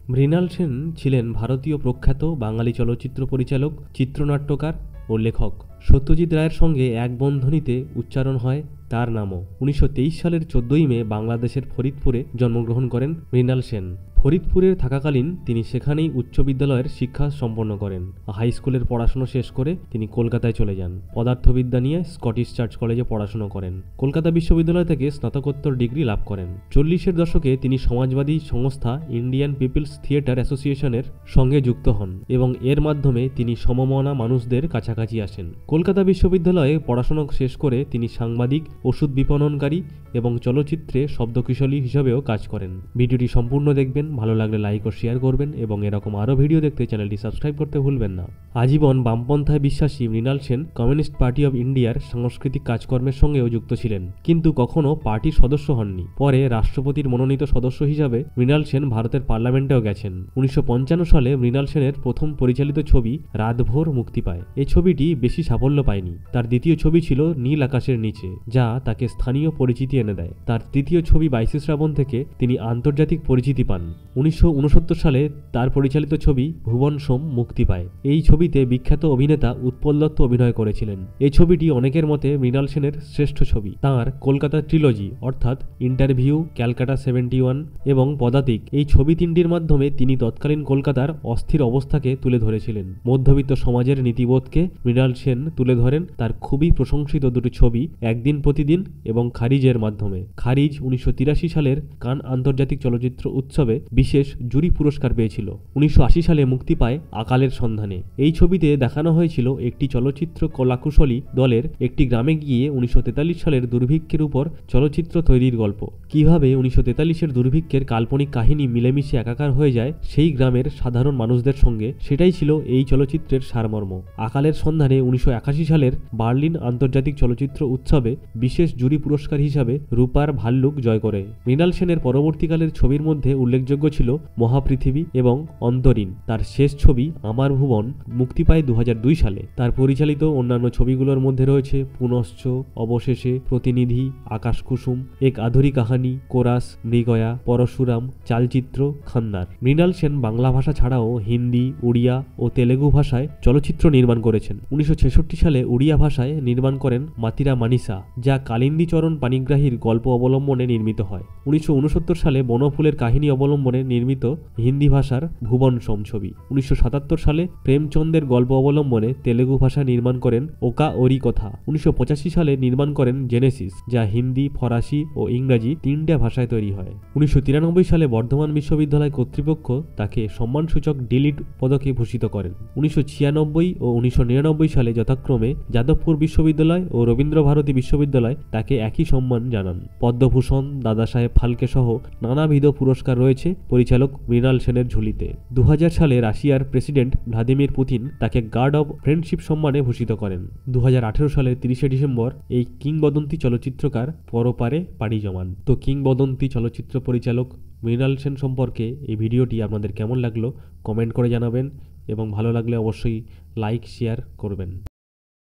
মৃণাল সেন ছিলেন ভারতীয় প্রখ্যাত বাঙালি চলচ্চিত্র পরিচালক, চিত্রনাট্যকার ও লেখক। সত্যজিৎ রায়ের সঙ্গে এক বন্ধনীতে উচ্চারণ হয় তার নামও। 1923 সালের 14ই মে বাংলাদেশের ফরিদপুরে জন্মগ্রহণ করেন মৃণাল সেন। ফরিদপুরে থাকাকালীন তিনি সেখানেই উচ্চ বিদ্যালয়ের শিক্ষা সম্পন্ন করেন। হাই স্কুলের পড়াশোনা শেষ করে তিনি কলকাতায় চলে যান। পদার্থবিদ্যা নিয়ে স্কটিশ চার্চ কলেজে পড়াশোনা করেন। কলকাতা বিশ্ববিদ্যালয় থেকে স্নাতকোত্তর ডিগ্রি লাভ করেন। 40-এর দশকে তিনি সমাজবাদী সংস্থা ইন্ডিয়ান পিপলস থিয়েটার অ্যাসোসিয়েশনের সঙ্গে যুক্ত হন এবং এর মাধ্যমে তিনি সমমনা মানুষদের কাছাকাছি আসেন। কলকাতা বিশ্ববিদ্যালয়ে পড়াশোনা শেষ করে তিনি সাংবাদিক, ওষুধ বিপণনকারী এবং চলচ্চিত্রে শব্দকুশলী হিসেবেও কাজ করেন। ভিডিওটি সম্পূর্ণ দেখবেন, ভালো লাগলে লাইক ও শেয়ার করবেন এবং এরকম আরও ভিডিও দেখতে চ্যানেলটি সাবস্ক্রাইব করতে ভুলবেন না। আজীবন বামপন্থায় বিশ্বাসী Mrinal Sen communist party of ইন্ডিয়ার সাংস্কৃতিক কাজকর্মের সঙ্গেও যুক্ত ছিলেন, কিন্তু কখনও পার্টির সদস্য হননি। পরে রাষ্ট্রপতির মনোনীত সদস্য হিসাবে মৃণাল সেন ভারতের পার্লামেন্টেও গেছেন। 1955 সালে মৃণাল সেনের প্রথম পরিচালিত ছবি রাতভোর মুক্তি পায়। এই ছবিটি বেশি সাফল্য পায়নি। তার দ্বিতীয় ছবি ছিল নীল আকাশের নিচে, যা তাকে স্থানীয় পরিচিতি এনে দেয়। তার তৃতীয় ছবি 22 শ্রাবণ থেকে তিনি আন্তর্জাতিক পরিচিতি পান। 1969 সালে তার পরিচালিত ছবি ভুবন সোম মুক্তি পায়। এই ছবিতে বিখ্যাত অভিনেতা উৎপল দত্ত অভিনয় করেছিলেন। এই ছবিটি অনেকের মতে মৃণাল সেনের শ্রেষ্ঠ ছবি। তাঁর কলকাতা ট্রিলজি অর্থাৎ ইন্টারভিউ, ক্যালকাটা 71 এবং পদাতিক এই ছবি তিনটির মাধ্যমে তিনি তৎকালীন কলকাতার অস্থির অবস্থাকে তুলে ধরেছিলেন। মধ্যবিত্ত সমাজের নীতিবোধকে মৃণাল সেন তুলে ধরেন তার খুবই প্রশংসিত দুটি ছবি একদিন প্রতিদিন এবং খারিজের মাধ্যমে। খারিজ 1983 সালের কান আন্তর্জাতিক চলচ্চিত্র উৎসবে বিশেষ জুরি পুরস্কার পেয়েছিল। 1980 সালে মুক্তি পায় আকালের সন্ধানে। এই ছবিতে দেখানো হয়েছিল একটি চলচ্চিত্র কলাকুশলী দলের একটি গ্রামে গিয়ে 1943 সালের দুর্ভিক্ষের উপর চলচ্চিত্র তৈরির গল্প। কিভাবে 1943-এর দুর্ভিক্ষের কাল্পনিক কাহিনী মিলেমিশে একাকার হয়ে যায় সেই গ্রামের সাধারণ মানুষদের সঙ্গে, সেটাই ছিল এই চলচ্চিত্রের সারমর্ম। আকালের সন্ধানে 1981 সালের বার্লিন আন্তর্জাতিক চলচ্চিত্র উৎসবে বিশেষ জুরি পুরস্কার হিসাবে রূপার ভাল্লুক জয় করে। মৃণাল সেনের পরবর্তীকালের ছবির মধ্যে উল্লেখযোগ্য ছিল মহাপৃথিবী এবং অন্তরীণ। তার শেষ ছবি আমার ভুবন মুক্তি পায় 2002 সালে। তার পরিচালিত অন্যান্য ছবিগুলোর মধ্যে রয়েছে পুনশ্চ, অবশেষে, প্রতিনিধি, আকাশ কুসুম, এক আধুরি কাহানি, কোরাস, মৃগয়া, পরশুরাম, চালচিত্র, খান্দার। মৃণাল সেন বাংলা ভাষা ছাড়াও হিন্দি, উড়িয়া ও তেলেগু ভাষায় চলচ্চিত্র নির্মাণ করেছেন। 1966 সালে উড়িয়া ভাষায় নির্মাণ করেন মাতিরা মানিসা, যা কালিন্দী চরণ পাণিগ্রাহীর গল্প অবলম্বনে নির্মিত হয়। 1969 সালে বনফুলের কাহিনী অবলম্বনে নির্মিত হিন্দি ভাষার ভুবন সোম ছবি। 1977 সালে প্রেমচন্দের গল্প অবলম্বনে তেলেগু ভাষা নির্মাণ করেন ওকা ওরি কথা। 1985 সালে নির্মাণ করেন জেনেসিস, যা হিন্দি, ফরাসি ও ইংরাজি তিনটা ভাষায় তৈরি হয়। 1993 সালে বর্ধমান বিশ্ববিদ্যালয় কর্তৃপক্ষ তাকে সম্মানসূচক ডিলিট পদকে ভূষিত করেন। 1996 ও 1999 সালে যথাক্রমে যাদবপুর বিশ্ববিদ্যালয় ও রবীন্দ্রভারতী বিশ্ববিদ্যালয় তাকে একই সম্মান জানান। পদ্মভূষণ, দাদাসাহেব ফালকে সহ নানাবিধ পুরস্কার রয়েছে পরিচালক মৃণাল সেনের ঝুলিতে। 2000 সালে রাশিয়ার প্রেসিডেন্ট ভ্লাদিমির পুতিন তাকে গার্ড অব ফ্রেন্ডশিপ সম্মানে ভূষিত করেন। 2018 সালের 30শে ডিসেম্বর এই কিংবদন্তি চলচ্চিত্রকার পরপারে পাড়ি জমান। তো কিংবদন্তি চলচ্চিত্র পরিচালক মৃণাল সেন সম্পর্কে এই ভিডিওটি আপনাদের কেমন লাগলো কমেন্ট করে জানাবেন এবং ভালো লাগলে অবশ্যই লাইক শেয়ার করবেন।